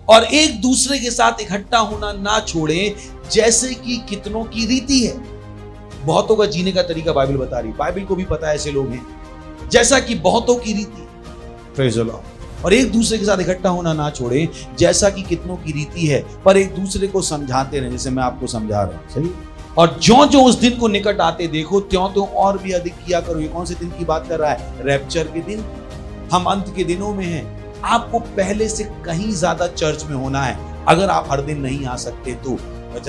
और एक दूसरे के साथ इकट्ठा होना ना छोड़ें, जैसे कि कितनों की रीति है। बहुतों का जीने का तरीका बाइबल बता रही, बाइबल को भी पता है ऐसे लोग हैं, जैसा कि बहुतों की रीति। Praise the Lord. और एक दूसरे के साथ इकट्ठा होना ना छोड़ें, जैसा कि कितनों की रीति है, पर एक दूसरे को समझाते रहें, जैसे मैं आपको समझा रहा हूं। सही। और ज्यों ज्यों उस दिन को निकट आते देखो, त्यों त्यों और भी अधिक किया करो। ये कौन से दिन की बात कर रहा है? रैप्चर के दिन। हम अंत के दिनों में हैं। आपको पहले से कहीं ज्यादा चर्च में होना है। अगर आप हर दिन नहीं आ सकते तो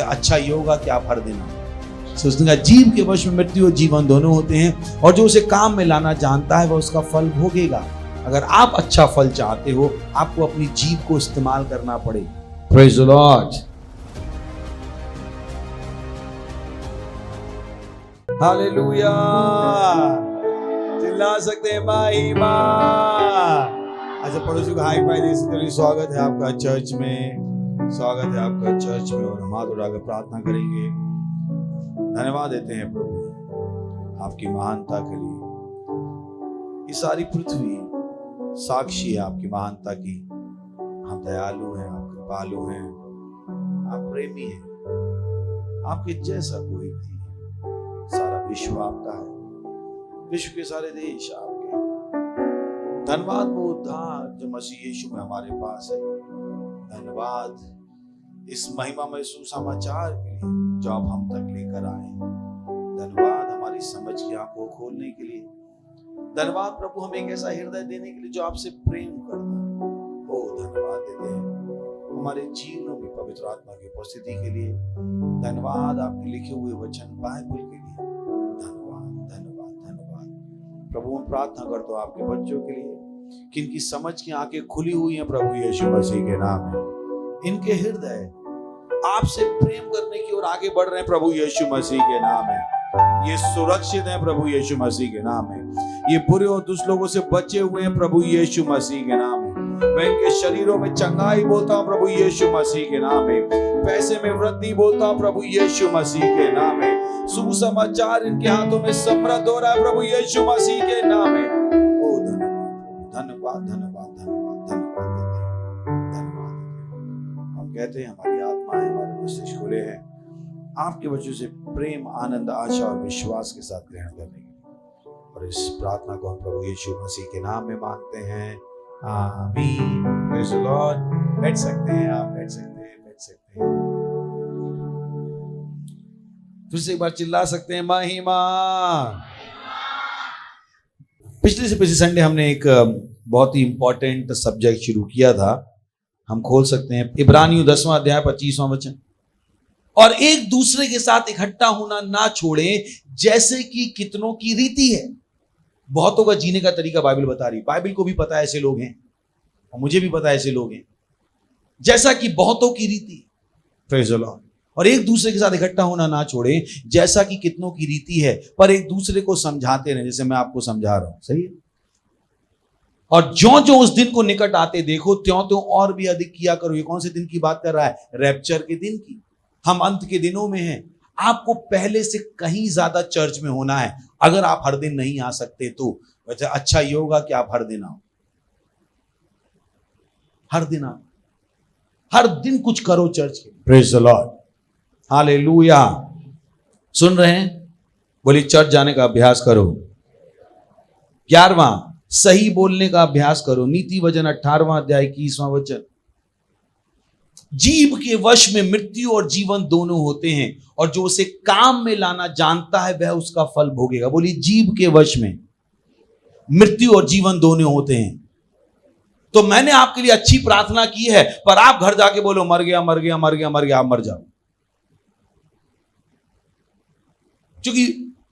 अच्छा ये होगा कि आप हर दिन आए। सोचने का जीव के वश में मृत्यु और जीवन दोनों होते हैं, और जो उसे काम में लाना जानता है वह उसका फल भोगेगा। अगर आप अच्छा फल चाहते हो, आपको अपनी जीभ को इस्तेमाल करना पड़ेगा। Praise the Lord. हालेलुया। चिल्ला सकते हैं महिमा। अच्छा, पड़ोसी को हाई फाई दे सकते। स्वागत है आपका चर्च में, स्वागत है आपका चर्च में। और हम हाथ उठाकर प्रार्थना करेंगे। धन्यवाद देते हैं प्रभु आपकी महानता के लिए। ये सारी पृथ्वी साक्षी है आपकी महानता की। आप दयालु हैं, आप कृपालु हैं, आप प्रेमी हैं। आपके जैसा कोई नहीं है। सारा विश्व आपका है, विश्व के सारे देश आपके। धन्यवाद वो उद्धार जो मसीह यीशु में हमारे पास है। धन्यवाद इस महिमामय सुसमाचार के लिए जो आप हम तक लेकर आए। धन्यवाद हमारी समझ की आंखों को खोलने के लिए। धन्यवाद प्रभु हमें एक ऐसा हृदय देने के लिए जो आपसे प्रेम करता है। ओ धन्यवाद देते हैं हमारे जीवनों में पवित्र आत्मा की उपस्थिति के लिए। धन्यवाद आपके लिखे हुए वचन बाइबल के लिए। धन्यवाद धन्यवाद धन्यवाद प्रभु। हम प्रार्थना करते हो आपके बच्चों के लिए, किनकी समझ की आंखें खुली हुई हैं प्रभु यीशु मसीह के नाम में। इनके हृदय आपसे प्रेम करने की ओर आगे बढ़ रहे हैं प्रभु यीशु मसीह के नाम में। ये सुरक्षित है प्रभु यीशु मसीह के नाम में। ये बुरे और दुष्ट लोगों से बचे हुए हैं प्रभु यीशु मसीह के नाम में। मैं इनके शरीरों में चंगाई बोलता हूं प्रभु यीशु मसीह के नाम में। पैसे में वृद्धि बोलता हूं प्रभु यीशु मसीह के नाम में। सुसमाचार इनके हाथों में समृद्ध हो रहा है प्रभु यीशु मसीह के नाम में। ओ धन्यवाद धन्यवाद धन्यवाद धन्यवाद धन्यवाद। हम कहते हैं हमारी आत्माएं, हमारे मस्तिष्क खुले हैं आपके वचनों से प्रेम, आनंद, आशा और विश्वास के साथ ग्रहण करने के लिए। और इस प्रार्थना को हम प्रभु यीशु मसीह के नाम में मांगते हैं। आमीन। Praise the Lord. बैठ सकते हैं आप, बैठ सकते हैं, बैठ सकते हैं। फिर से एक बार चिल्ला सकते हैं महिमा। पिछले से पिछले संडे हमने एक बहुत ही इंपॉर्टेंट सब्जेक्ट शुरू किया था। हम खोल सकते हैं इब्रानियों 10वां अध्याय 25वां वचन। और एक दूसरे के साथ इकट्ठा होना ना छोड़ें, जैसे कि कितनों की रीति है। बहुतों का जीने का तरीका बाइबल बता रही, बाइबल को भी पता है ऐसे लोग हैं, और मुझे भी पता है ऐसे लोग हैं, जैसा कि बहुतों की रीति। Praise the Lord. और एक दूसरे के साथ इकट्ठा होना ना छोड़ें, जैसा कि कितनों की रीति है, पर एक दूसरे को समझाते रहें, जैसे मैं आपको समझा रहा हूं। सही है। और ज्यों ज्यों उस दिन को निकट आते देखो, त्यों त्यों और भी अधिक किया करो। ये कौन से दिन की बात कर रहा है? रैप्चर के दिन की। हम अंत के दिनों में हैं। आपको पहले से कहीं ज्यादा चर्च में होना है। अगर आप हर दिन नहीं आ सकते तो अच्छा ये होगा कि आप हर दिन आओ। हर दिन आओ, हर दिन कुछ करो चर्च के। Praise the Lord. हालेलुया। सुन रहे हैं? बोलिए चर्च जाने का अभ्यास करो। 11वां, सही बोलने का अभ्यास करो। नीति वचन 18वां अध्याय 21वां वचन। जीव के वश में मृत्यु और जीवन दोनों होते हैं, और जो उसे काम में लाना जानता है वह उसका फल भोगेगा। बोलिए जीव के वश में मृत्यु और जीवन दोनों होते हैं। तो मैंने आपके लिए अच्छी प्रार्थना की है, पर आप घर जाके बोलो मर गया मर गया मर गया मर गया। आप मर जाओ, क्योंकि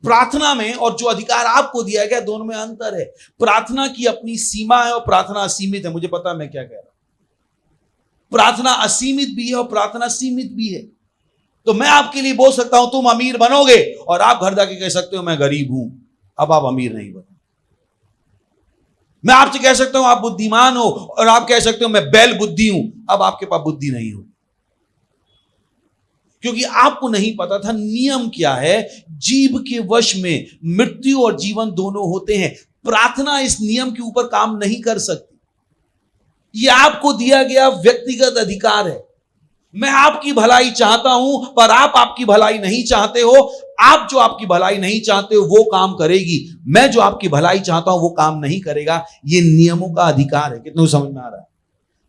प्रार्थना में और जो अधिकार आपको दिया गया दोनों में अंतर है। प्रार्थना की अपनी सीमा है और प्रार्थना असीमित है। मुझे पता मैं क्या कह रहा हूं। प्रार्थना असीमित भी है और प्रार्थना सीमित भी है। तो मैं आपके लिए बोल सकता हूं तुम अमीर बनोगे, और आप घर जाके कह सकते हो मैं गरीब हूं। अब आप अमीर नहीं बनो। मैं आपसे कह सकता हूं आप बुद्धिमान हो, और आप कह सकते हो मैं बैल बुद्धि हूं। अब आपके पास बुद्धि नहीं हो, क्योंकि आपको नहीं पता था नियम क्या है। जीव के वश में मृत्यु और जीवन दोनों होते हैं। प्रार्थना इस नियम के ऊपर काम नहीं कर सकती। ये आपको दिया गया व्यक्तिगत अधिकार है। मैं आपकी भलाई चाहता हूं, पर आप आपकी भलाई नहीं चाहते हो। आप जो आपकी भलाई नहीं चाहते हो वो काम करेगी, मैं जो आपकी भलाई चाहता हूं वो काम नहीं करेगा। ये नियमों का अधिकार है। कितनों समझ में आ रहा है?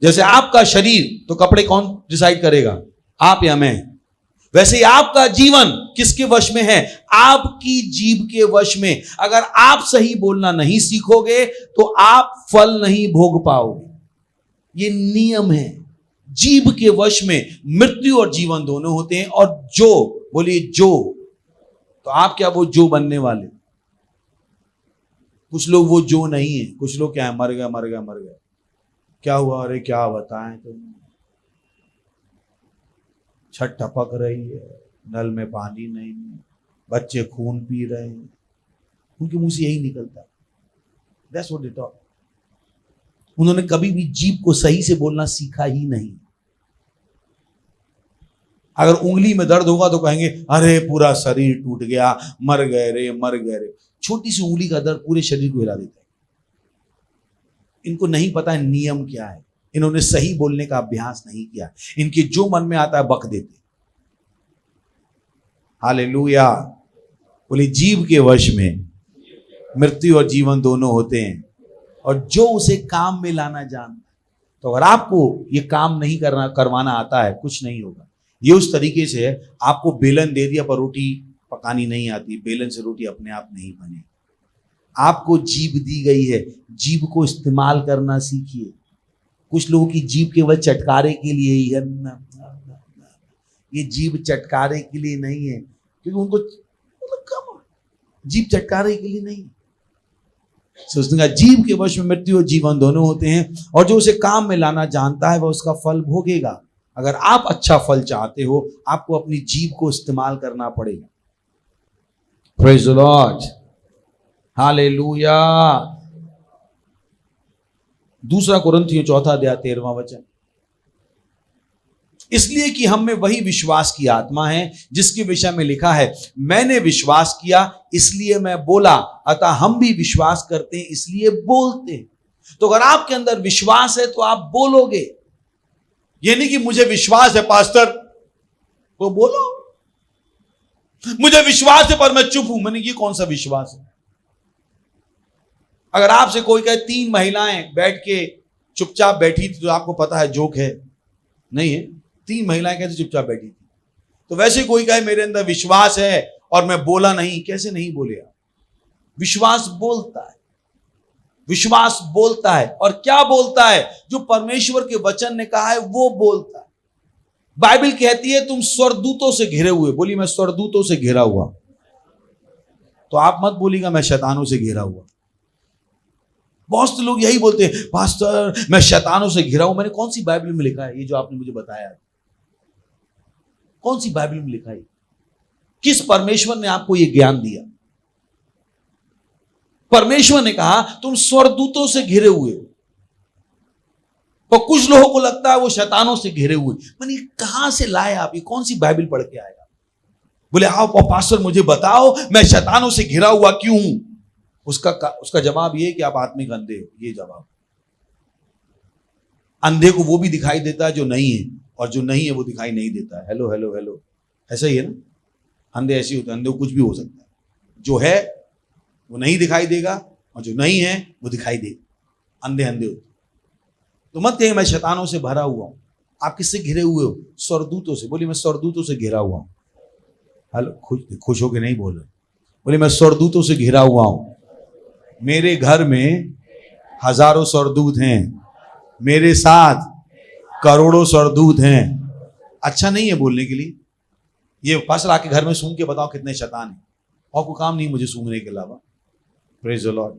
जैसे आपका शरीर, तो कपड़े कौन डिसाइड करेगा? आप या मैं? वैसे ही आपका जीवन किसके वश में है? आपकी जीभ के वश में। अगर आप सही बोलना नहीं सीखोगे तो आप फल नहीं भोग पाओगे। ये नियम है। जीभ के वश में मृत्यु और जीवन दोनों होते हैं। और जो, बोलिए जो, तो आप क्या वो जो बनने वाले? कुछ लोग वो जो नहीं है। कुछ लोग क्या है? मर गए मर गए मर गए। क्या हुआ? अरे क्या बताएं तुम, छत टपक रही है, नल में पानी नहीं, बच्चे खून पी रहे हैं, उनके मुंह से यही निकलता है। That's what they talk. उन्होंने कभी भी जीभ को सही से बोलना सीखा ही नहीं। अगर उंगली में दर्द होगा तो कहेंगे अरे पूरा शरीर टूट गया, मर गए रे मर गए रे। छोटी सी उंगली का दर्द पूरे शरीर को हिला देता है। इनको नहीं पता है नियम क्या है। इन्होंने सही बोलने का अभ्यास नहीं किया। इनके जो मन में आता है बक देते। हालेलुया। बोले जीभ के वश में मृत्यु और जीवन दोनों होते हैं, और जो उसे काम में लाना जानता है। तो अगर आपको ये काम नहीं करवाना आता है, कुछ नहीं होगा। ये उस तरीके से है, आपको बेलन दे दिया पर रोटी पकानी नहीं आती, बेलन से रोटी अपने आप नहीं बने। आपको जीभ दी गई है, जीभ को इस्तेमाल करना सीखिए। कुछ लोगों की जीभ केवल चटकारे के लिए ही है। ये जीभ चटकारे के लिए नहीं है, क्योंकि उनको जीभ चटकारे के लिए नहीं। सोचने का जीभ के वश में मृत्यु और जीवन दोनों होते हैं, और जो उसे काम में लाना जानता है वह उसका फल भोगेगा। अगर आप अच्छा फल चाहते हो, आपको अपनी जीभ को इस्तेमाल करना पड़ेगा। Praise the Lord, hallelujah. 2 कुरिन्थियों 4 अध्याय 13वां वचन। इसलिए कि हम में वही विश्वास की आत्मा है जिसके विषय में लिखा है, मैंने विश्वास किया इसलिए मैं बोला, अतः हम भी विश्वास करते हैं इसलिए बोलते हैं। तो अगर आपके अंदर विश्वास है तो आप बोलोगे। ये नहीं कि मुझे विश्वास है पास्टर तो बोलो, मुझे विश्वास है पर मैं चुप हूं। मैंने ये कौन सा विश्वास है? अगर आपसे कोई कहे 3 महिलाएं बैठ के चुपचाप बैठी थी, तो आपको पता है जोक है, नहीं है। 3 महिलाएं कैसे चुपचाप बैठी थी? तो वैसे कोई कहे मेरे अंदर विश्वास है और मैं बोला नहीं, कैसे नहीं बोले आप? विश्वास बोलता है, विश्वास बोलता है। और क्या बोलता है? जो परमेश्वर के वचन ने कहा है वो बोलता है। बाइबल कहती है तुम स्वर्गदूतों से घिरे हुए। बोली मैं स्वर्गदूतों से घिरा हुआ। तो आप मत बोलिएगा मैं शैतानों से घिरा हुआ। बहुत से लोग यही बोलते हैं, पास्टर मैं शैतानों से घिरा हूं। मैंने कौन सी बाइबल में लिखा है ये जो आपने मुझे बताया? कौन सी बाइबल में लिखा है? किस परमेश्वर ने आपको यह ज्ञान दिया? परमेश्वर ने कहा तुम स्वर्गदूतों से घिरे हुए हो। तो कुछ लोगों को लगता है वो शैतानों से घिरे हुए। मैंने कहां से लाए आप? ये कौन सी बाइबल पढ़ के आए आप? बोले आप पास्टर मुझे बताओ मैं शैतानों से घिरा हुआ क्यों हूं? उसका जवाब ये है कि आप आत्मिक अंधे हो। ये जवाब। अंधे को वो भी दिखाई देता है जो नहीं है, और जो नहीं है वो दिखाई नहीं देता है। हेलो हेलो हेलो, ऐसा ही है ना? अंधे ऐसे होते हैं, अंधे को कुछ भी हो सकता है। जो है वो नहीं दिखाई देगा, और जो नहीं है वो दिखाई देगा। अंधे अंधे होते। तो मत कहिए मैं शैतानों से भरा हुआ हूं। आप किससे घिरे हुए हो? स्वर्गदूतों से। बोलिए मैं स्वर्गदूतों से घिरा हुआ हूं। हेलो, खुश होकर नहीं बोल रहे। बोलिए मैं स्वर्गदूतों से घिरा हुआ हूं। मेरे घर में हजारों स्वर्गदूत हैं, मेरे साथ करोड़ों स्वर्गदूत हैं। अच्छा नहीं है बोलने के लिए? ये पास्टर आके घर में सूंघ के बताओ कितने शैतान हैं। और कोई काम नहीं मुझे सूंघने के अलावा। Praise the Lord.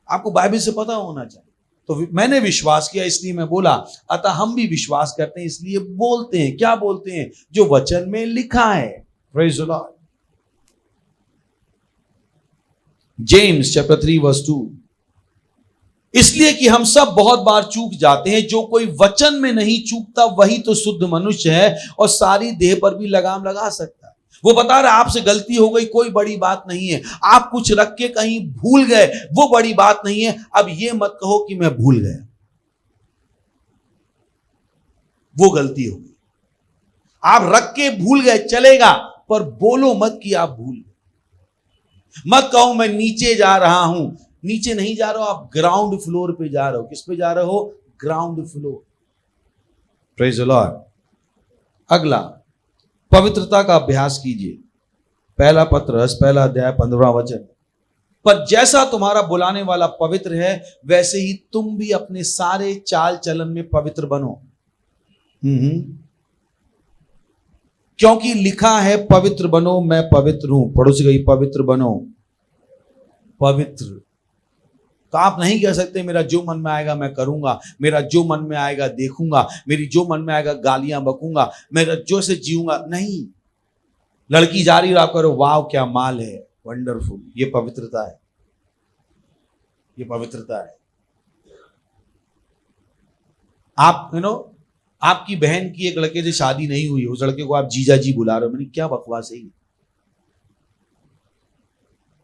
आपको बाइबल से पता होना चाहिए। तो मैंने विश्वास किया इसलिए मैं बोला, अतः हम भी विश्वास करते हैं इसलिए बोलते हैं। क्या बोलते हैं? जो वचन में लिखा है। Praise the Lord. James chapter 3 verse 2। इसलिए कि हम सब बहुत बार चूक जाते हैं, जो कोई वचन में नहीं चूकता वही तो शुद्ध मनुष्य है और सारी देह पर भी लगाम लगा सकता है। वो बता रहा है आपसे गलती हो गई, कोई बड़ी बात नहीं है। आप कुछ रख के कहीं भूल गए, वो बड़ी बात नहीं है। अब ये मत कहो कि मैं भूल गया। वो गलती हो गई। आप रख के भूल गए चलेगा, पर बोलो मत कि आप भूल गए। मत कहो मैं नीचे जा रहा हूं। नीचे नहीं जा रहे हो, आप ग्राउंड फ्लोर पे जा रहे हो। किस पे जा रहे हो? Ground floor. Praise the Lord. अगला, पवित्रता का अभ्यास कीजिए। पहला पत्रस पहला अध्याय 15वां वचन। पर जैसा तुम्हारा बुलाने वाला पवित्र है, वैसे ही तुम भी अपने सारे चाल चलन में पवित्र बनो। क्योंकि लिखा है, पवित्र बनो, मैं पवित्र हूं। पड़ोसी गई, पवित्र बनो, पवित्र। तो आप नहीं कह सकते मेरा जो मन में आएगा मैं करूंगा, मेरा जो मन में आएगा देखूंगा, मेरी जो मन में आएगा गालियां बकूंगा, मेरा जो से जीऊंगा। नहीं, लड़की जा रही, आप करो वाह क्या माल है, वंडरफुल। ये पवित्रता है, ये पवित्रता है। आप आपकी बहन की एक लड़के से शादी नहीं हुई, उस लड़के को आप जीजा जी बुला रहे हो, मैंने क्या बकवास है।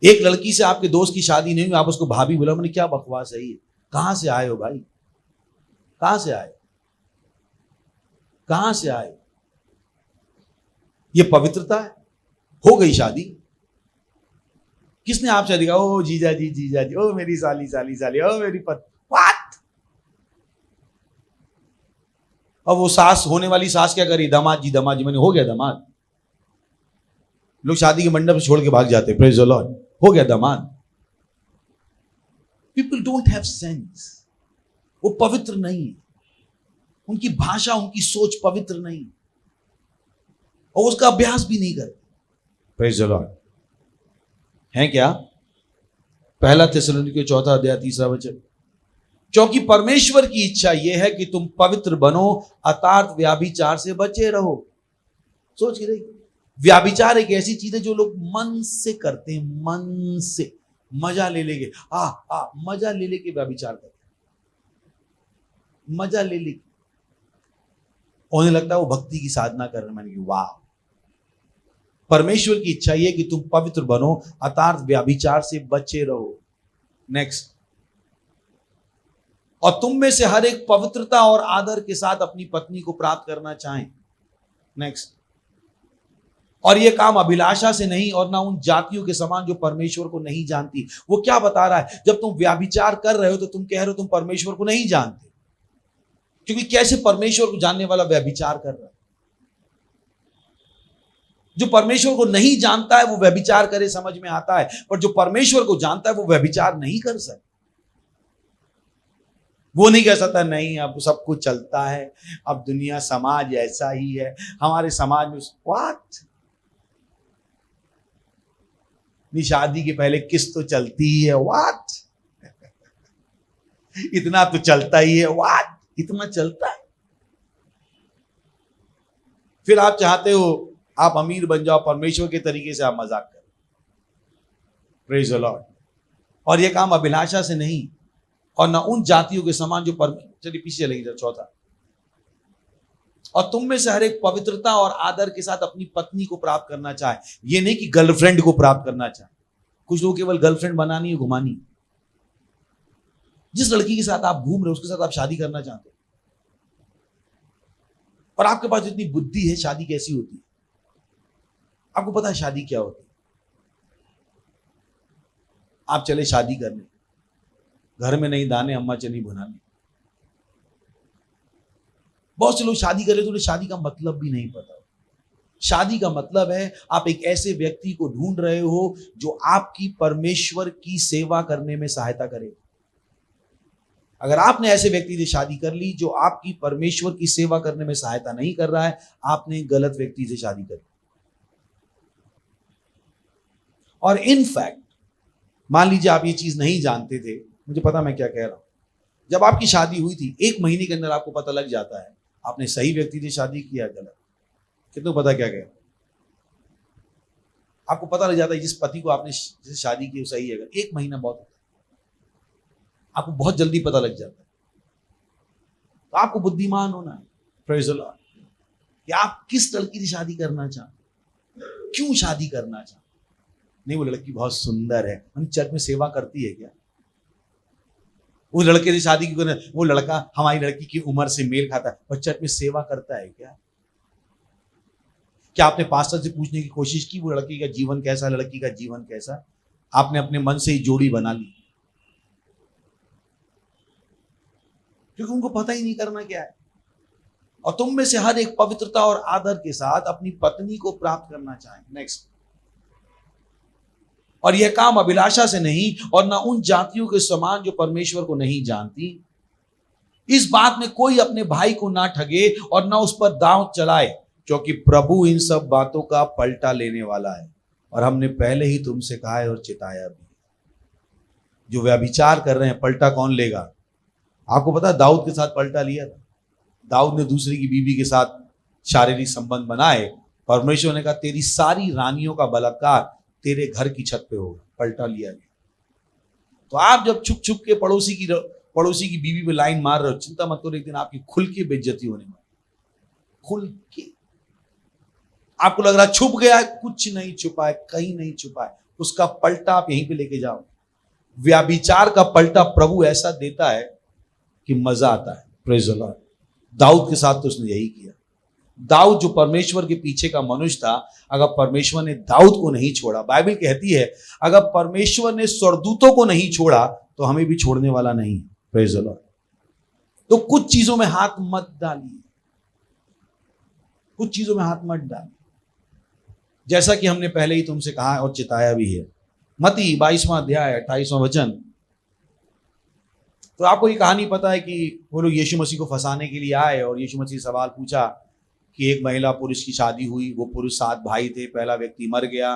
एक लड़की से आपके दोस्त की शादी नहीं हुई, आप उसको भाभी बुला, मैंने क्या बकवास है ये। कहां से आए हो भाई, कहां से आए, कहां से आए? ये पवित्रता है। हो गई शादी, किसने आपसे दिखा, ओ जीजा जी, जीजा जी, ओ मेरी साली साली साली, ओ मेरी पत्नी। व्हाट? अब वो सास, होने वाली सास क्या करी, दामाद जी दामाद जी, मैंने हो गया दामाद। लोग शादी के मंडप छोड़ के भाग जाते, प्रेज द लॉर्ड, हो गया दामाद। People don't have sense. वो पवित्र नहीं है, उनकी भाषा, उनकी सोच पवित्र नहीं, और उसका अभ्यास भी नहीं करते। Praise the Lord. है क्या? पहला थिस्सलुनीके चौथा अध्याय 3 वचन। क्योंकि परमेश्वर की इच्छा यह है कि तुम पवित्र बनो, अर्थात व्याभिचार से बचे रहो। सोच के देखिए, व्याभिचार एक ऐसी चीज है जो लोग मन से करते हैं, मन से मजा ले लेके, मजा ले लेके व्याभिचार करते हैं, मजा ले लेके। उन्हें लगता है वो भक्ति की साधना कर रहे हैं। मैंने कहा वाह, परमेश्वर की इच्छा यह कि तुम पवित्र बनो, अर्थात व्याभिचार से बचे रहो। नेक्स्ट, और तुम में से हर एक पवित्रता और आदर के साथ अपनी पत्नी को प्राप्त करना चाहें। नेक्स्ट, और यह काम अभिलाषा से नहीं और ना उन जातियों के समान जो परमेश्वर को नहीं जानती। वो क्या बता रहा है? जब तुम व्याभिचार कर रहे हो तो तुम कह रहे हो तुम परमेश्वर को नहीं जानते, क्योंकि कैसे परमेश्वर को जानने वाला व्याभिचार कर रहा है? जो परमेश्वर को नहीं जानता है वो व्यभिचार करे, समझ में आता है, पर जो परमेश्वर को जानता है वो व्यभिचार नहीं कर सकता। वो नहीं कह सकता नहीं अब सब कुछ चलता है, अब दुनिया समाज ऐसा ही है, हमारे समाज में व्हाट, शादी के पहले किस तो चलती ही है, व्हाट, इतना तो चलता ही है, व्हाट, इतना चलता है। फिर आप चाहते हो आप अमीर बन जाओ, परमेश्वर के तरीके से आप मजाक करो। Praise the Lord. और यह काम अभिलाषा से नहीं और ना उन जातियों के समान जो चलिए पीछे चलेंगे जरा, चौथा, और तुम में से हर एक पवित्रता और आदर के साथ अपनी पत्नी को प्राप्त करना चाहे। ये नहीं कि गर्लफ्रेंड को प्राप्त करना चाहे। कुछ लोग केवल गर्लफ्रेंड बनानी है, घुमानी। जिस लड़की के साथ आप घूम रहे हो उसके साथ आप शादी करना चाहते हो, और आपके पास इतनी बुद्धि है, शादी कैसी होती है, आपको पता है शादी क्या होती है। आप चले शादी करने, घर में नहीं दाने, अम्मा चली भुनाने। बहुत से लोग शादी कर रहे तो उन्हें शादी का मतलब भी नहीं पता। शादी का मतलब है आप एक ऐसे व्यक्ति को ढूंढ रहे हो जो आपकी परमेश्वर की सेवा करने में सहायता करे। अगर आपने ऐसे व्यक्ति से शादी कर ली जो आपकी परमेश्वर की सेवा करने में सहायता नहीं कर रहा है, आपने गलत व्यक्ति से शादी कर ली। और इनफैक्ट मान लीजिए आप ये चीज नहीं जानते थे, मुझे पता मैं क्या कह रहा हूं, जब आपकी शादी हुई थी 1 महीने के अंदर आपको पता लग जाता है आपने सही व्यक्ति से शादी किया, गलत। कितने पता क्या कह रहा हूं? आपको पता लग जाता है जिस पति को आपने जिससे शादी की वो सही है। 1 महीना बहुत होता है, आपको बहुत जल्दी पता लग जाता है। तो आपको बुद्धिमान होना है, प्रेज़ द लॉर्ड, कि आप किस लड़की से शादी करना चाहते, क्यों शादी करना चाहते। नहीं वो लड़की बहुत सुंदर है, चर्च में सेवा करती है क्या, वो लड़के से शादी क्यों करना, वो लड़का हमारी लड़की की उम्र से मेल खाता है, और चर्च में सेवा करता है क्या? क्या आपने पास्टर से पूछने की कोशिश की वो लड़की का जीवन कैसा, लड़की का जीवन कैसा? आपने अपने मन से ही जोड़ी बना ली, क्योंकि उनको पता ही नहीं करना क्या है। और तुम में से हर एक पवित्रता और आदर के साथ अपनी पत्नी को प्राप्त करना चाहे। नेक्स्ट, और यह काम अभिलाषा से नहीं और ना उन जातियों के समान जो परमेश्वर को नहीं जानती। इस बात में कोई अपने भाई को ना ठगे और ना उस पर दांव चलाए, क्योंकि प्रभु इन सब बातों का पलटा लेने वाला है। और हमने पहले ही तुमसे कहा है और चिताया भी। जो व्यभिचार कर रहे हैं पलटा कौन लेगा? आपको पता है दाऊद के साथ पलटा लिया था। दाऊद ने दूसरी की बीवी के साथ शारीरिक संबंध बनाए, परमेश्वर ने कहा तेरी सारी रानियों का बलात्कार तेरे घर की छत पे होगा, पलटा लिया गया। तो आप जब छुप छुप के पड़ोसी की बीवी पे लाइन मार रहे हो, चिंता मत करो, एक दिन आपकी खुल के बेइज्जती होने वाली। खुल के आपको लग रहा छुप गया है, कुछ नहीं छुपा है, कहीं नहीं छुपा है, उसका पलटा आप यहीं पे लेके जाओ। व्यभिचार का पलटा प्रभु ऐसा देता है कि मजा आता है। Praise the Lord. दाऊद के साथ तो उसने यही किया। दाऊद जो परमेश्वर के पीछे का मनुष्य था, अगर परमेश्वर ने दाऊद को नहीं छोड़ा, बाइबल कहती है अगर परमेश्वर ने स्वर्गदूतों को नहीं छोड़ा तो हमें भी छोड़ने वाला नहीं। Praise the Lord. तो कुछ चीजों में हाथ मत डालिए, कुछ चीजों में हाथ मत डालिए, जैसा कि हमने पहले ही तुमसे कहा और चिताया भी है। मत्ती 22वां अध्याय 28वां वचन। तो आपको ये कहानी पता है कि वो लोग यीशु मसीह को फंसाने के लिए आए और यीशु मसीह सवाल पूछा कि एक महिला पुरुष की शादी हुई, वो पुरुष 7 भाई थे, पहला व्यक्ति मर गया,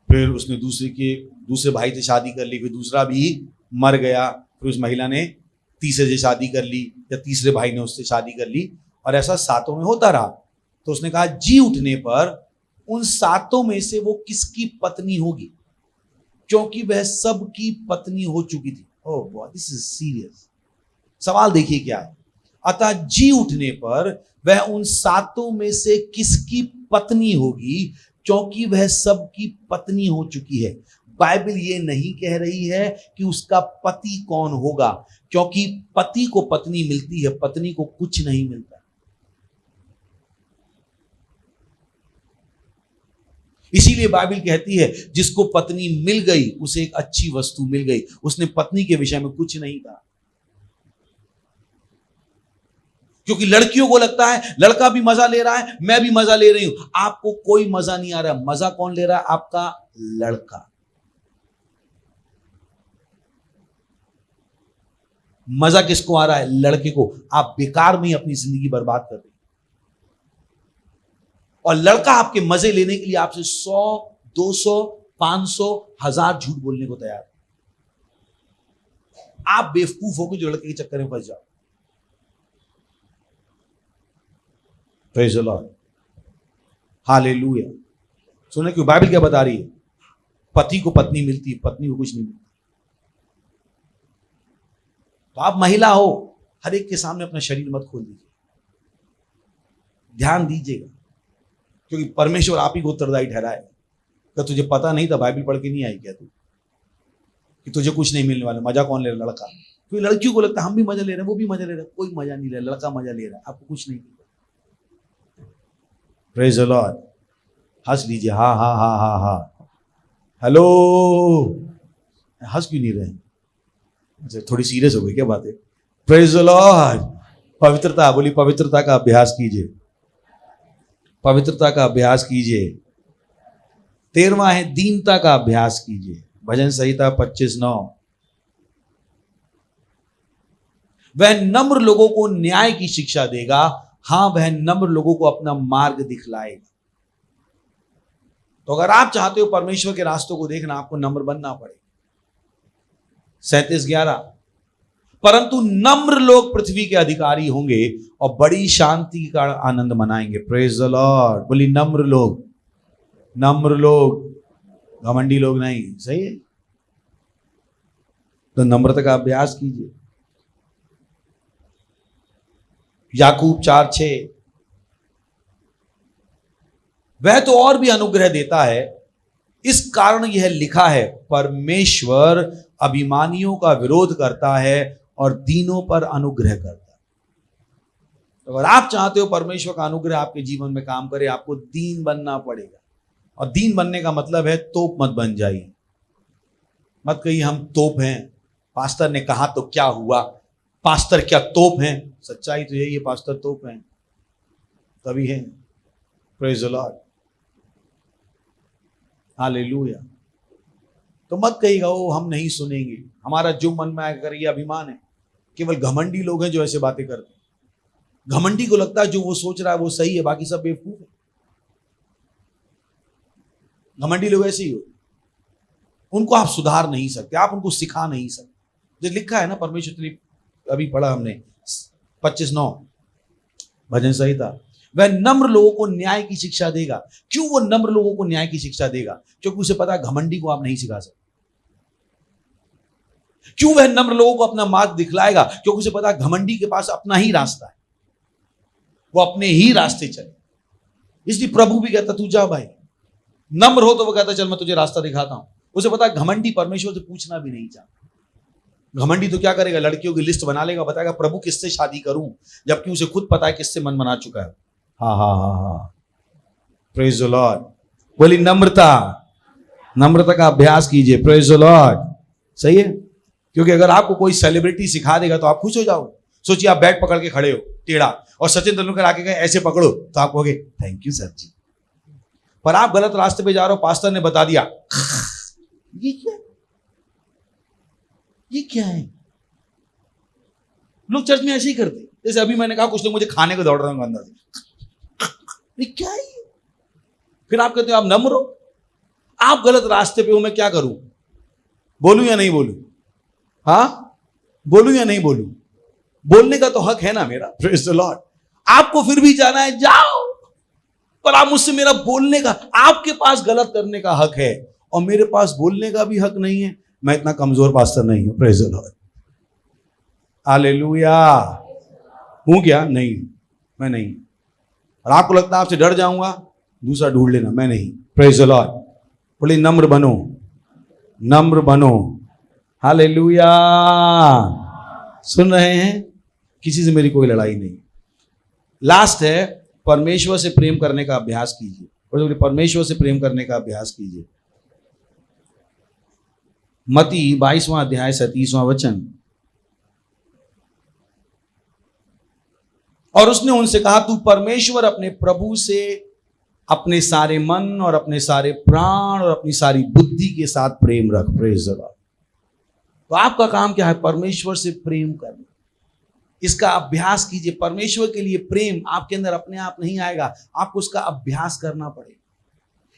फिर उसने दूसरे भाई से शादी कर ली, फिर दूसरा भी मर गया, फिर उस महिला ने तीसरे से शादी कर ली या तीसरे भाई ने उससे शादी कर ली, और ऐसा 7 में होता रहा। तो उसने कहा जी उठने पर उन 7 में से वो किसकी पत्नी होगी, क्योंकि वह सबकी पत्नी हो चुकी थी। ओह गॉड, दिस इज सीरियस। सवाल देखिए क्या है। अतः जी उठने पर वह उन 7 में से किसकी पत्नी होगी, क्योंकि वह सबकी पत्नी हो चुकी है। बाइबल ये नहीं कह रही है कि उसका पति कौन होगा, क्योंकि पति को पत्नी मिलती है, पत्नी को कुछ नहीं मिलता। इसीलिए बाइबल कहती है जिसको पत्नी मिल गई उसे एक अच्छी वस्तु मिल गई। उसने पत्नी के विषय में कुछ नहीं कहा, क्योंकि लड़कियों को लगता है लड़का भी मजा ले रहा है, मैं भी मजा ले रही हूं। आपको कोई मजा नहीं आ रहा। मजा कौन ले रहा है? आपका लड़का। मजा किसको आ रहा है? लड़के को। आप बेकार में ही अपनी जिंदगी बर्बाद कर रहे हैं, और लड़का आपके मजे लेने के लिए आपसे 100, 200, 500, 1000 झूठ बोलने को तैयार है। आप बेवकूफ होकर जो लड़के के चक्कर में फंस जाओ। Praise the Lord, hallelujah. सुने क्यों बाइबल क्या बता रही है? पति को पत्नी मिलती है, पत्नी को कुछ नहीं मिलता। तो आप महिला हो, हर एक के सामने अपना शरीर मत खोल दीजिए, ध्यान दीजिएगा, क्योंकि परमेश्वर आप ही को उत्तरदायी ठहराएगा। क्या तुझे पता नहीं था? बाइबल पढ़ के नहीं आई क्या तू कि तुझे कुछ नहीं मिलने वाला? मजा कौन ले रहा? लड़का। क्योंकि लड़कियों को लगता है हम भी मजा ले रहे हैं, वो भी मजा ले रहा है। कोई मजा नहीं ले रहा, लड़का मजा ले रहा है, आपको कुछ नहीं मिल रहा। Praise the Lord. हंस लीजिए। हा हा हा हा हा। हेलो, हंस क्यों नहीं रहे? अच्छा, थोड़ी सीरियस हो गई क्या बातें? Praise the Lord. पवित्रता, बोली पवित्रता का अभ्यास कीजिए, पवित्रता का अभ्यास कीजिए। 13वां है दीनता का अभ्यास कीजिए। भजन संहिता 25:9। वह नम्र लोगों को न्याय की शिक्षा देगा, हां वह नम्र लोगों को अपना मार्ग दिखलाएगा। तो अगर आप चाहते हो परमेश्वर के रास्तों को देखना, आपको नम्र बनना पड़ेगा। 37:11। परंतु नम्र लोग पृथ्वी के अधिकारी होंगे और बड़ी शांति का आनंद मनाएंगे। Praise the Lord. बोली नम्र लोग, नम्र लोग, घमंडी लोग नहीं। सही है? तो नम्रता का अभ्यास कीजिए। याकूब 4:6। वह तो और भी अनुग्रह देता है, इस कारण यह लिखा है, परमेश्वर अभिमानियों का विरोध करता है और दीनों पर अनुग्रह करता है। अगर आप चाहते हो परमेश्वर का अनुग्रह आपके जीवन में काम करे, आपको दीन बनना पड़ेगा। और दीन बनने का मतलब है तोप मत बन जाइए। मत कहिए हम तोप हैं, पास्टर ने कहा तो क्या हुआ, पास्टर क्या तोप हैं। सच्चाई तो यही है, पास्टर तोप हैं तभी है। Praise the Lord, hallelujah. तो मत कहिएगा ओ हम नहीं सुनेंगे, हमारा जो मन में आएगा करिए। अभिमान है। केवल घमंडी लोग हैं जो ऐसे बातें करते हैं। घमंडी को लगता है जो वो सोच रहा है वो सही है, बाकी सब बेवकूफ है। घमंडी लोग ऐसे ही हो, उनको आप सुधार नहीं सकते, आप उनको सिखा नहीं सकते। जो लिखा है ना परमेश्वर ने, अभी पढ़ा हमने 25:9 भजन संहिता, वह नम्र लोगों को न्याय की शिक्षा देगा। क्यों वो नम्र लोगों को न्याय की शिक्षा देगा? क्योंकि उसे पता है घमंडी को आप नहीं सिखा सकते। क्यों वह नम्र लोगों को अपना मार्ग दिखलाएगा? क्योंकि उसे पता है घमंडी के पास अपना ही रास्ता है, वो अपने ही रास्ते चले। इसलिए प्रभु भी कहता तू जा भाई, नम्र हो तो वो कहता चल मैं तुझे रास्ता दिखाता हूं। उसे पता है घमंडी परमेश्वर से पूछना भी नहीं चाहता। घमंडी तो क्या करेगा, लड़कियों की लिस्ट बना लेगा, बताएगा प्रभु किससे शादी करूं, जबकि उसे खुद पता है किससे मन बना चुका है। हाँ, प्रेज द लॉर्ड। बोली नम्रता, नम्रता का अभ्यास कीजिए। Praise the Lord. सही है, क्योंकि अगर आपको कोई सेलिब्रिटी सिखा देगा तो आप खुश हो जाओ। सोचिए आप बैट पकड़ के खड़े हो टेढ़ा, और सचिन तेंदुलकर आके कहे ऐसे पकड़ो, तो आप कहोगे थैंक यू सर जी। पर आप गलत रास्ते पे जा रहे हो, पास्टर ने बता दिया, ये क्या, ये क्या है? लोग चर्च में ऐसे ही करते। जैसे अभी मैंने कहा कुछ लोग मुझे खाने को दौड़ रहे हैं अंदर से, ये क्या है? फिर आप कहते हो आप नम्र हो, आप गलत रास्ते पे हो, मैं क्या करूं? बोलूं या नहीं बोलूं? हाँ, बोलूं या नहीं बोलूं? बोलने का तो हक है ना मेरा। Praise the Lord. आपको फिर भी जाना है, जाओ, पर आप मुझसे मेरा बोलने का, आपके पास गलत करने का हक है और मेरे पास बोलने का भी हक नहीं है। मैं इतना कमजोर पास्टर नहीं हूं। Praise the Lord, hallelujah. हूं क्या? नहीं, मैं नहीं। और आपको लगता है आपसे डर जाऊंगा, दूसरा ढूंढ लेना, मैं नहीं। Praise the Lord. बोले नम्र बनो, नम्र बनो। हालेलुया। सुन रहे हैं? किसी से मेरी कोई लड़ाई नहीं। लास्ट है, परमेश्वर से प्रेम करने का अभ्यास कीजिए। बोले परमेश्वर से प्रेम करने का अभ्यास कीजिए। मत्ती 22वां अध्याय 37वां वचन। और उसने उनसे कहा तू परमेश्वर अपने प्रभु से अपने सारे मन और अपने सारे प्राण और अपनी सारी बुद्धि के साथ प्रेम रख। Praise the Lord. तो आपका काम क्या है? परमेश्वर से प्रेम करना। इसका अभ्यास कीजिए। परमेश्वर के लिए प्रेम आपके अंदर अपने आप नहीं आएगा, आपको उसका अभ्यास करना पड़ेगा।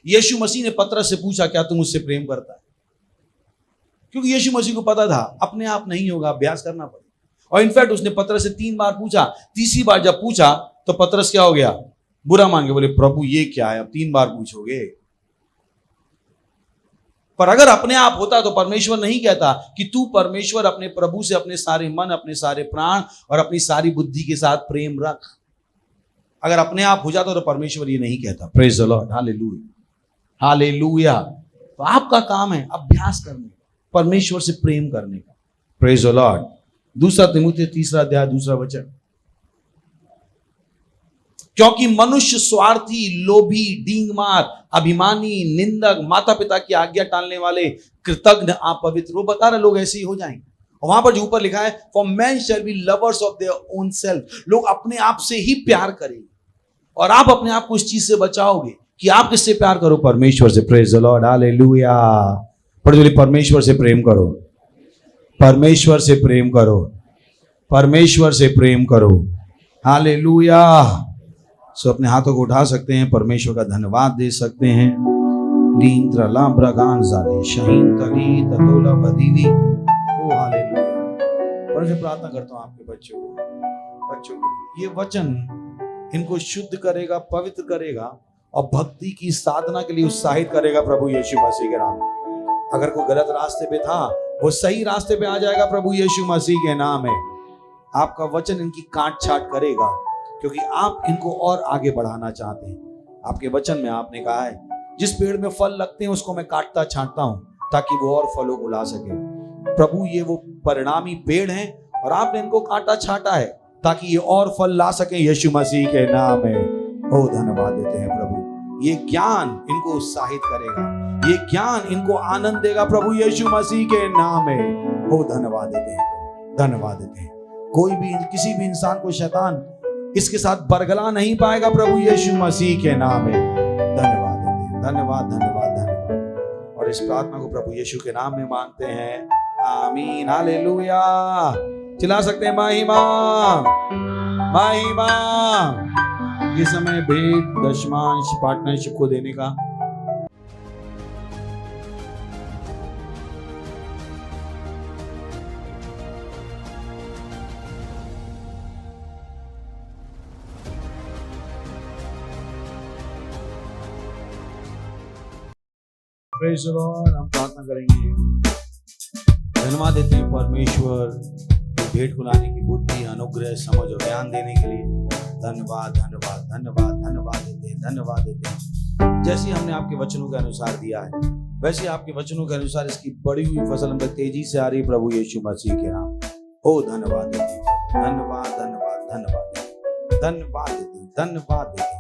यीशु मसीह ने पतरस से पूछा क्या तुम मुझसे प्रेम करता है? क्योंकि यीशु मसीह को पता था अपने आप नहीं होगा, अभ्यास करना पड़ेगा। और इनफैक्ट उसने पतरस से 3 बार पूछा। तीसरी बार जब पूछा तो पतरस क्या हो गया? बुरा मांगे, बोले प्रभु ये क्या है, अब 3 बार पूछोगे? पर अगर अपने आप होता तो परमेश्वर नहीं कहता कि तू परमेश्वर अपने प्रभु से अपने सारे मन, अपने सारे प्राण और अपनी सारी बुद्धि के साथ प्रेम रख। अगर अपने आप हो जाता तो परमेश्वर ये नहीं कहता। Praise the Lord, hallelujah, hallelujah. तो आपका काम है अभ्यास करने का, परमेश्वर से प्रेम करने का। Praise the Lord. 2 तीमुथियुस 3 अध्याय 2 वचन। क्योंकि मनुष्य स्वार्थी, लोभी, डींगमार, अभिमानी, निंदक, माता पिता की आज्ञा टालने वाले, कृतज्ञ, अपवित्र, वो बता रहे लोग ऐसे ही हो जाएंगे। और वहां पर जो ऊपर लिखा है for man shall be lovers of their own self, लोग अपने आप से ही प्यार करेंगे। और आप अपने आप को इस चीज से बचाओगे कि आप किससे प्यार करो? परमेश्वर से। Praise the Lord, hallelujah. पढ़ो, परमेश्वर से प्रेम करो, परमेश्वर से प्रेम करो, परमेश्वर से प्रेम करो। हालेलुया। सो अपने हाथों को उठा सकते हैं, परमेश्वर का धन्यवाद दे सकते हैं। लींत्रा लाब्रागान जाले शहीन तली ततोला बदीली। ओ हालेलुया। परमेश्वर से प्रार्थना करता हूं आपके बच्चों को, ये वचन इनको शुद्ध करेगा, पवित्र करेगा और भक्ति की साधना के लिए उत्साहित करेगा प्रभु यीशु मसीह के नाम। अगर कोई गलत रास्ते पे था वो सही रास्ते पे आ जाएगा प्रभु यीशु मसीह के नाम है। आपका वचन इनकी काट छाट करेगा, क्योंकि आप इनको और आगे बढ़ाना चाहते हैं। आपके वचन में आपने कहा है जिस पेड़ में फल लगते हैं उसको मैं काटता छांटता हूं ताकि वो और फलों को ला सके। प्रभु ये वो परिणामी पेड़ हैं और आपने इनको काटा छाटा है ताकि ये और फल ला सके यीशु मसीह के नाम में। ओ धन्यवाद देते हैं प्रभु। ये ज्ञान इनको उत्साहित करेगा, ये ज्ञान इनको आनंद देगा प्रभु यीशु मसीह के नाम में। ओ धन्यवाद देते हैं, धन्यवाद देते हैं। कोई भी किसी भी इंसान को शैतान इसके साथ बरगला नहीं पाएगा प्रभु यीशु मसीह के नाम में। धन्यवाद देते हैं, धन्यवाद धन्यवाद धन्यवाद। और इस प्रार्थना को प्रभु यीशु के नाम में मांगते हैं, आमीन हालेलुया। चिल्ला सकते हैं महिमा महिमा। ये समय भेंट दशमांश पार्टनरशिप को देने का। Praise the Lord. हम प्रार्थना करेंगे। धन्यवाद देते हैं परमेश्वर भेंट को लाने की बुद्धि, अनुग्रह, समझ और ज्ञान देने के लिए। धन्यवाद धन्यवाद धन्यवाद धन्यवाद देते हैं, धन्यवाद देते हैं। जैसे हमने आपके वचनों के अनुसार दिया है वैसे आपके वचनों के अनुसार इसकी बड़ी हुई फसल हम तक तेजी से आ रही प्रभु यीशु मसीह के नाम। ओ धन्यवाद देते हैं, धन्यवाद धन्यवाद धन्यवाद धन्यवाद देते हैं, धन्यवाद देते हैं,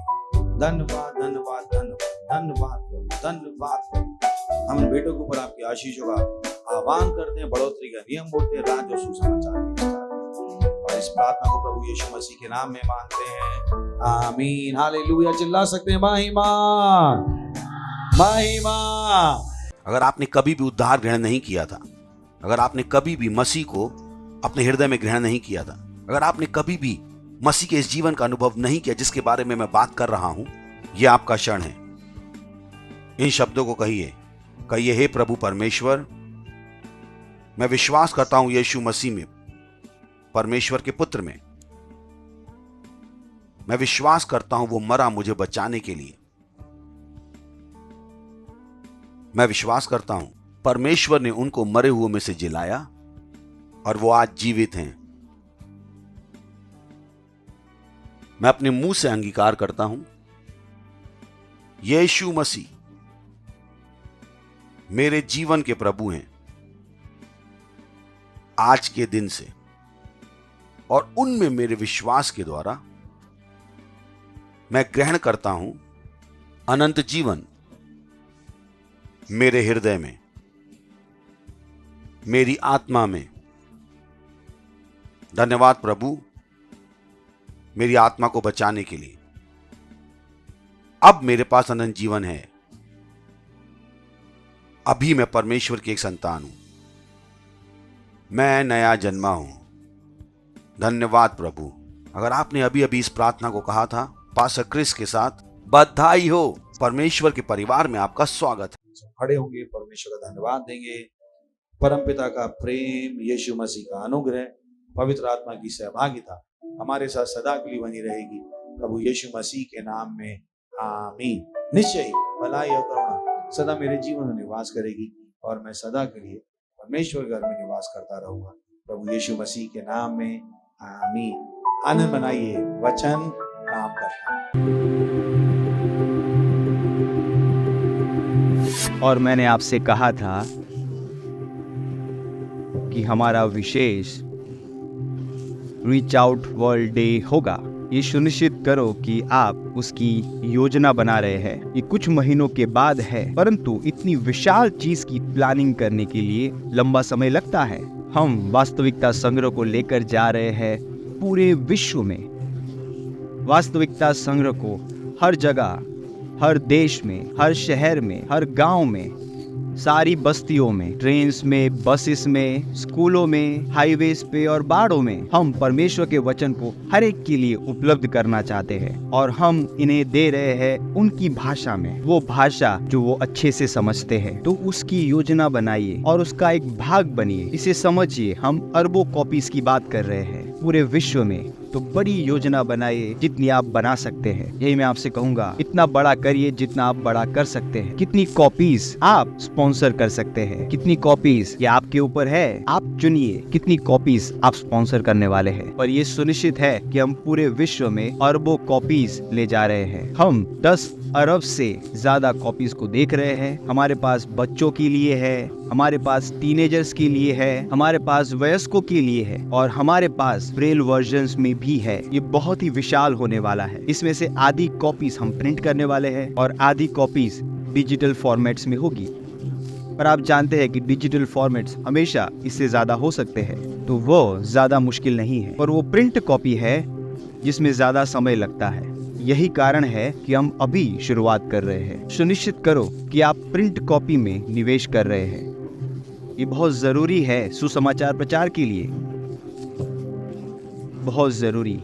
धन्यवाद धन्यवाद धन्यवाद धन्यवाद धन्यवाद। हम बेटों के ऊपर आपकी आशीषों का आह्वान करते हैं, बढ़ोतरी का नियम बोलते हैं, राज और सुसमाचार। और इस प्रार्थना को प्रभु यीशु मसीह के नाम में मांगते हैं, आमीन हालेलुया। चिल्ला सकते हैं महिमा महिमा। अगर आपने कभी भी उद्धार ग्रहण नहीं किया था, अगर आपने कभी भी मसीह को अपने हृदय में ग्रहण नहीं किया था, अगर आपने कभी भी मसीह के इस जीवन का अनुभव नहीं किया जिसके बारे में मैं बात कर रहा हूं, यह आपका क्षण है। इन शब्दों को कहिए, कहिए, हे प्रभु परमेश्वर, मैं विश्वास करता हूं यीशु मसीह में, परमेश्वर के पुत्र में। मैं विश्वास करता हूं वो मरा मुझे बचाने के लिए। मैं विश्वास करता हूं परमेश्वर ने उनको मरे हुए में से जिलाया और वो आज जीवित हैं। मैं अपने मुंह से अंगीकार करता हूं यीशु मसीह मेरे जीवन के प्रभु हैं आज के दिन से, और उनमें मेरे विश्वास के द्वारा मैं ग्रहण करता हूं अनंत जीवन मेरे हृदय में, मेरी आत्मा में। धन्यवाद प्रभु मेरी आत्मा को बचाने के लिए। अब मेरे पास अनंत जीवन है। अभी मैं परमेश्वर की एक संतान हूं, मैं नया जन्मा हूं। धन्यवाद प्रभु। अगर आपने अभी अभी इस प्रार्थना को कहा था पास्टर क्रिस के साथ, बधाई हो, परमेश्वर के परिवार में आपका स्वागत है। खड़े होंगे, परमेश्वर का धन्यवाद देंगे। परमपिता का प्रेम, यीशु मसीह का अनुग्रह, पवित्र आत्मा की सहभागिता हमारे साथ सदा के लिए बनी रहेगी प्रभु यीशु मसीह के नाम में, आमीन। निश्चय ही भलाई और करुणा सदा मेरे जीवन में निवास करेगी और मैं सदा के लिए परमेश्वर घर में निवास करता रहूंगा प्रभु यीशु मसीह के नाम में, आमीन। आनंद मनाइए, वचन काम करता है। और मैंने आपसे कहा था कि हमारा विशेष रीच आउट वर्ल्ड डे होगा। ये सुनिश्चित करो कि आप उसकी योजना बना रहे हैं। ये कुछ महीनों के बाद है, परंतु इतनी विशाल चीज की प्लानिंग करने के लिए लंबा समय लगता है। हम वास्तविकता संग्रह को लेकर जा रहे हैं पूरे विश्व में। वास्तविकता संग्रह को हर जगह, हर देश में, हर शहर में, हर गांव में, सारी बस्तियों में, ट्रेन्स में, बसेस में, स्कूलों में, हाईवेज पे और बाड़ों में हम परमेश्वर के वचन को हर एक के लिए उपलब्ध करना चाहते हैं। और हम इन्हें दे रहे हैं उनकी भाषा में, वो भाषा जो वो अच्छे से समझते हैं। तो उसकी योजना बनाइए और उसका एक भाग बनिए। इसे समझिए, हम अरबों कॉपीज की बात कर रहे हैं पूरे विश्व में। तो बड़ी योजना बनाइए जितनी आप बना सकते हैं। यही मैं आपसे कहूंगा, इतना बड़ा करिए जितना आप बड़ा कर सकते हैं। कितनी कॉपीज आप स्पॉन्सर कर सकते हैं, कितनी कॉपीज ये आपके ऊपर है। आप चुनिए कितनी कॉपीज आप स्पॉन्सर करने वाले हैं। पर ये सुनिश्चित है कि हम पूरे विश्व में अरबों कॉपीज ले जा रहे हैं। हम 10 अरब से ज्यादा कॉपीज को देख रहे हैं। हमारे पास बच्चों के लिए है, हमारे पास टीनेजर्स के लिए है, हमारे पास वयस्कों के लिए है और हमारे पास ब्रेल वर्जन्स में भी है। ये बहुत ही विशाल होने वाला है। इसमें से आधी कॉपीज हम प्रिंट करने वाले हैं और आधी कॉपीज डिजिटल फॉर्मेट्स में होगी। पर आप जानते हैं कि डिजिटल फॉर्मेट्स हमेशा इससे ज्यादा हो सकते हैं, तो वो ज्यादा मुश्किल नहीं है। पर वो प्रिंट कॉपी है जिसमें ज्यादा समय लगता है। यही कारण है कि हम अभी शुरुआत कर रहे हैं। सुनिश्चित करो कि आप प्रिंट कॉपी में निवेश कर रहे हैं। ये बहुत जरूरी है सुसमाचार प्रचार के लिए, बहुत जरूरी।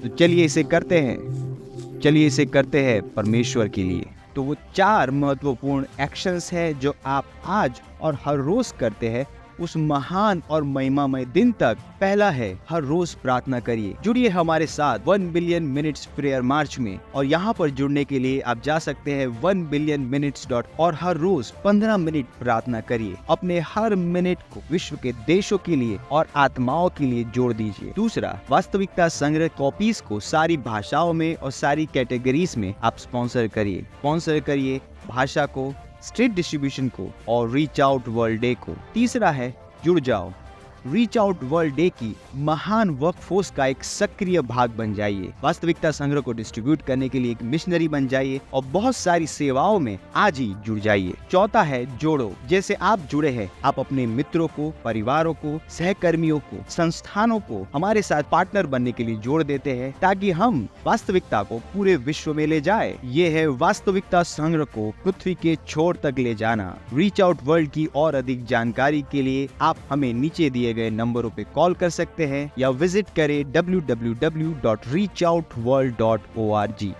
तो चलिए इसे करते हैं, चलिए इसे करते हैं परमेश्वर के लिए। तो वो 4 महत्वपूर्ण एक्शंस है जो आप आज और हर रोज करते हैं उस महान और महिमामय दिन तक। पहला है, हर रोज प्रार्थना करिए। जुड़िए हमारे साथ 1 बिलियन मिनट्स प्रेयर मार्च में, और यहाँ पर जुड़ने के लिए आप जा सकते हैं 1billionminutes. और हर रोज 15 मिनट प्रार्थना करिए। अपने हर मिनट को विश्व के देशों के लिए और आत्माओं के लिए जोड़ दीजिए। दूसरा, वास्तविकता संग्रह कॉपीज को सारी भाषाओं में और सारी कैटेगरीज में आप स्पॉन्सर करिए भाषा को, स्ट्रीट डिस्ट्रीब्यूशन को और रीच आउट वर्ल्ड डे को। तीसरा है, जुड़ जाओ। रीच आउट वर्ल्ड डे की महान वर्कफोर्स का एक सक्रिय भाग बन जाइए। वास्तविकता संग्रह को डिस्ट्रीब्यूट करने के लिए एक मिशनरी बन जाइए और बहुत सारी सेवाओं में आज ही जुड़ जाइए। चौथा है, जोड़ो। जैसे आप जुड़े हैं, आप अपने मित्रों को, परिवारों को, सहकर्मियों को, संस्थानों को हमारे साथ पार्टनर बनने के लिए जोड़ देते हैं ताकि हम वास्तविकता को पूरे विश्व में ले जाए। ये है वास्तविकता संग्रह को पृथ्वी के छोर तक ले जाना। रीच आउट वर्ल्ड की और अधिक जानकारी के लिए आप हमें नीचे दिए गए नंबरों पे कॉल कर सकते हैं या विजिट करें www.reachoutworld.org।